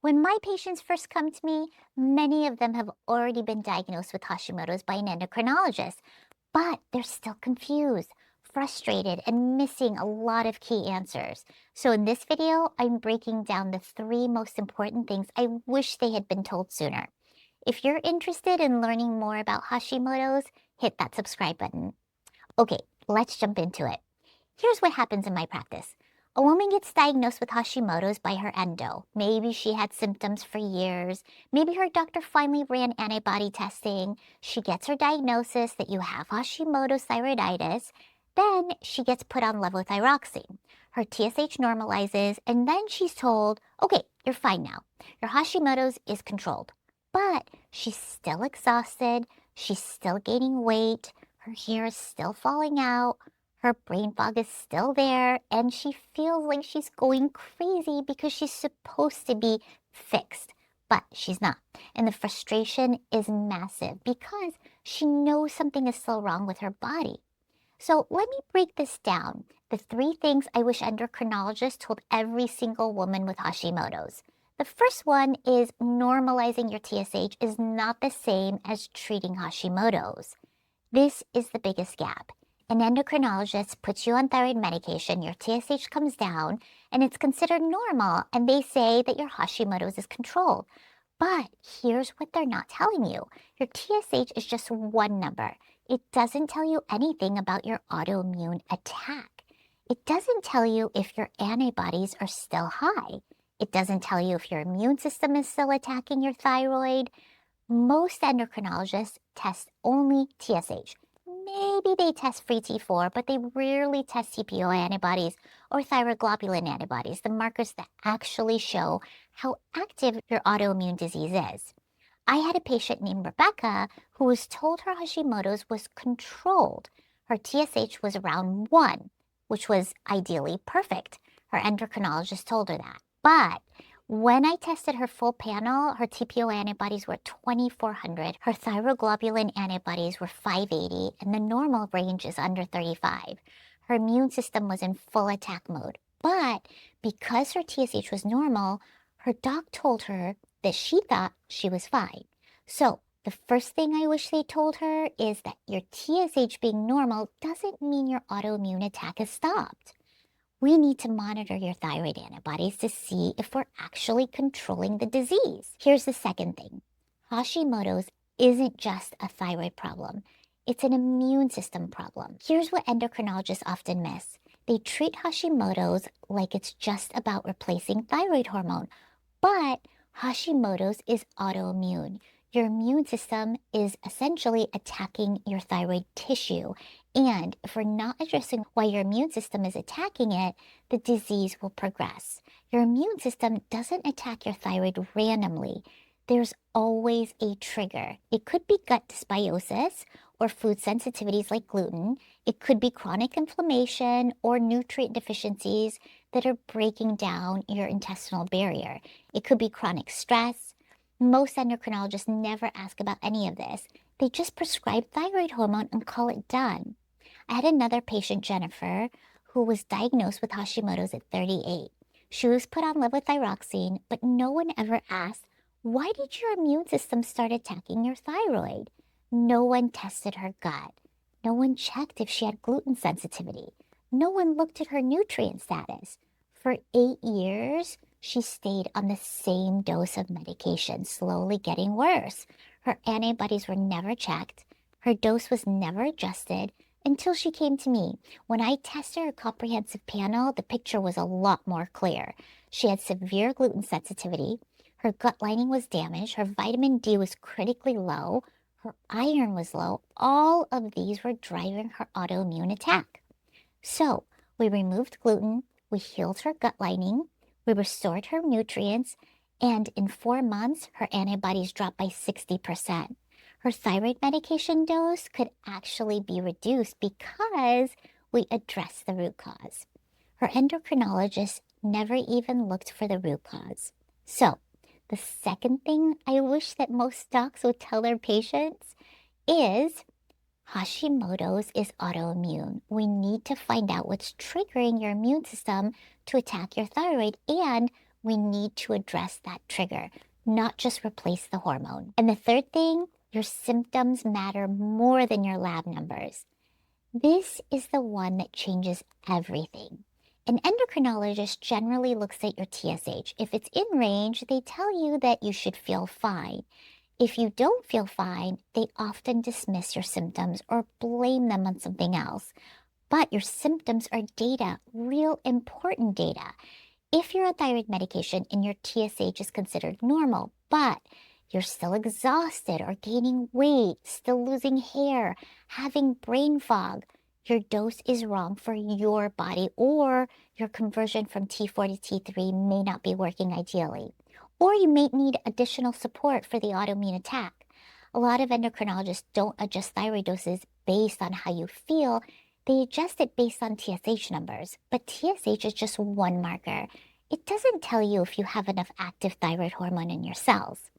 When my patients first come to me, many of them have already been diagnosed with Hashimoto's by an endocrinologist, but they're still confused, frustrated, and missing a lot of key answers. So in this video, I'm breaking down the three most important things I wish they had been told sooner. If you're interested in learning more about Hashimoto's, hit that subscribe button. Okay, let's jump into it. Here's what happens in my practice. A woman gets diagnosed with Hashimoto's by her endo. Maybe she had symptoms for years. Maybe her doctor finally ran antibody testing. She gets her diagnosis that you have Hashimoto's thyroiditis. Then she gets put on levothyroxine. Her TSH normalizes, and then she's told, okay, you're fine now. Your Hashimoto's is controlled. But she's still exhausted. She's still gaining weight. Her hair is still falling out. Her brain fog is still there, and she feels like she's going crazy because she's supposed to be fixed, but she's not. And the frustration is massive because she knows something is still wrong with her body. So let me break this down. The three things I wish endocrinologists told every single woman with Hashimoto's. The first one is normalizing your TSH is not the same as treating Hashimoto's. This is the biggest gap. An endocrinologist puts you on thyroid medication, your TSH comes down, and it's considered normal, and they say that your Hashimoto's is controlled. But here's what they're not telling you. Your TSH is just one number. It doesn't tell you anything about your autoimmune attack. It doesn't tell you if your antibodies are still high. It doesn't tell you if your immune system is still attacking your thyroid. Most endocrinologists test only TSH. Maybe they test free T4, but they rarely test TPO antibodies or thyroglobulin antibodies, the markers that actually show how active your autoimmune disease is. I had a patient named Rebecca who was told her Hashimoto's was controlled. Her TSH was around 1, which was ideally perfect. Her endocrinologist told her that. But when I tested her full panel, her TPO antibodies were 2,400, her thyroglobulin antibodies were 580, and the normal range is under 35. Her immune system was in full attack mode. But because her TSH was normal, her doc told her that she thought she was fine. So the first thing I wish they told her is that your TSH being normal doesn't mean your autoimmune attack has stopped. We need to monitor your thyroid antibodies to see if we're actually controlling the disease. Here's the second thing. Hashimoto's isn't just a thyroid problem. It's an immune system problem. Here's what endocrinologists often miss. They treat Hashimoto's like it's just about replacing thyroid hormone. But Hashimoto's is autoimmune. Your immune system is essentially attacking your thyroid tissue. And if we're not addressing why your immune system is attacking it, the disease will progress. Your immune system doesn't attack your thyroid randomly. There's always a trigger. It could be gut dysbiosis or food sensitivities like gluten. It could be chronic inflammation or nutrient deficiencies that are breaking down your intestinal barrier. It could be chronic stress. Most endocrinologists never ask about any of this. They just prescribe thyroid hormone and call it done. I had another patient, Jennifer, who was diagnosed with Hashimoto's at 38. She was put on levothyroxine, but no one ever asked, why did your immune system start attacking your thyroid? No one tested her gut. No one checked if she had gluten sensitivity. No one looked at her nutrient status. For 8 years, she stayed on the same dose of medication, slowly getting worse. Her antibodies were never checked. Her dose was never adjusted until she came to me. When I tested her comprehensive panel, the picture was a lot more clear. She had severe gluten sensitivity. Her gut lining was damaged. Her vitamin D was critically low. Her iron was low. All of these were driving her autoimmune attack. So we removed gluten. We healed her gut lining. We restored her nutrients. And in 4 months, her antibodies dropped by 60%. Her thyroid medication dose could actually be reduced because we addressed the root cause. Her endocrinologist never even looked for the root cause. So, the second thing I wish that most docs would tell their patients is Hashimoto's is autoimmune. We need to find out what's triggering your immune system to attack your thyroid, and we need to address that trigger, not just replace the hormone. And the third thing, your symptoms matter more than your lab numbers. This is the one that changes everything. An endocrinologist generally looks at your TSH. If it's in range, they tell you that you should feel fine. If you don't feel fine, they often dismiss your symptoms or blame them on something else. But your symptoms are data, real important data. If you're on thyroid medication and your TSH is considered normal, but you're still exhausted or gaining weight, still losing hair, having brain fog, your dose is wrong for your body, or your conversion from T4 to T3 may not be working ideally. Or you may need additional support for the autoimmune attack. A lot of endocrinologists don't adjust thyroid doses based on how you feel. They adjust it based on TSH numbers, but TSH is just one marker. It doesn't tell you if you have enough active thyroid hormone in your cells.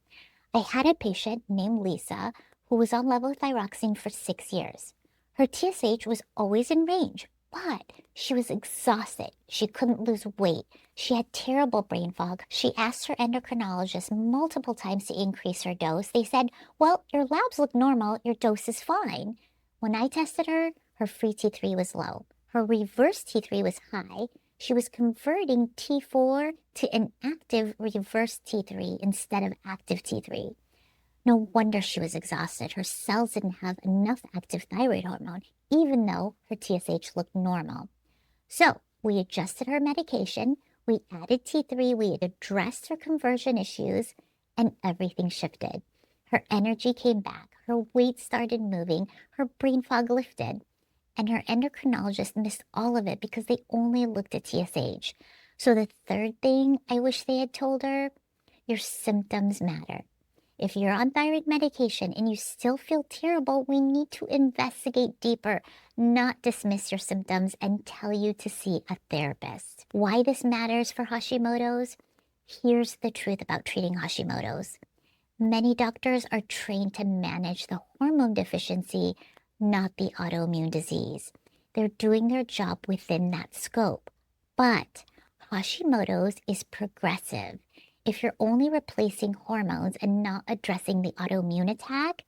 I had a patient named Lisa who was on levothyroxine for 6 years. Her TSH was always in range, but she was exhausted. She couldn't lose weight. She had terrible brain fog. She asked her endocrinologist multiple times to increase her dose. They said, well, your labs look normal. Your dose is fine. When I tested her, her free T3 was low. Her reverse T3 was high. She was converting T4 to an active reverse T3 instead of active T3. No wonder she was exhausted. Her cells didn't have enough active thyroid hormone, even though her TSH looked normal. So we adjusted her medication, we added T3, we addressed her conversion issues, and everything shifted. Her energy came back, her weight started moving, her brain fog lifted. And her endocrinologist missed all of it because they only looked at TSH. So the third thing I wish they had told her, your symptoms matter. If you're on thyroid medication and you still feel terrible, we need to investigate deeper, not dismiss your symptoms and tell you to see a therapist. Why this matters for Hashimoto's? Here's the truth about treating Hashimoto's. Many doctors are trained to manage the hormone deficiency, not the autoimmune disease. They're doing their job within that scope. But Hashimoto's is progressive. If you're only replacing hormones and not addressing the autoimmune attack,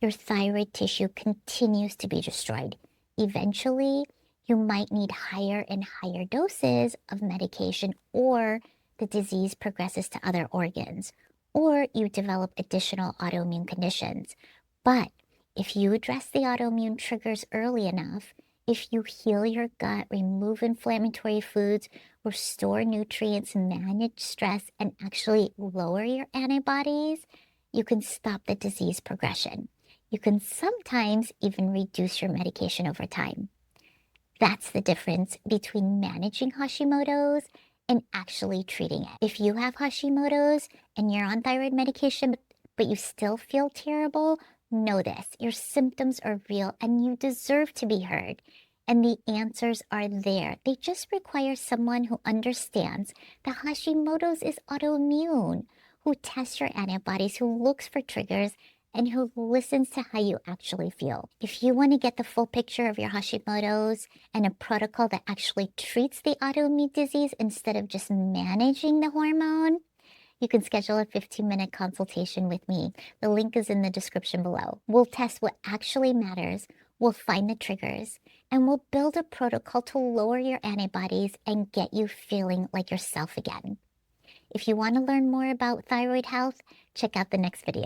your thyroid tissue continues to be destroyed. Eventually, you might need higher and higher doses of medication, or the disease progresses to other organs, or you develop additional autoimmune conditions. But if you address the autoimmune triggers early enough, if you heal your gut, remove inflammatory foods, restore nutrients, manage stress, and actually lower your antibodies, you can stop the disease progression. You can sometimes even reduce your medication over time. That's the difference between managing Hashimoto's and actually treating it. If you have Hashimoto's and you're on thyroid medication, but you still feel terrible, know this, your symptoms are real and you deserve to be heard. And the answers are there. They just require someone who understands that Hashimoto's is autoimmune, who tests your antibodies, who looks for triggers, and who listens to how you actually feel. If you want to get the full picture of your Hashimoto's and a protocol that actually treats the autoimmune disease instead of just managing the hormone, you can schedule a 15-minute consultation with me. The link is in the description below. We'll test what actually matters, we'll find the triggers, and we'll build a protocol to lower your antibodies and get you feeling like yourself again. If you want to learn more about thyroid health, check out the next video.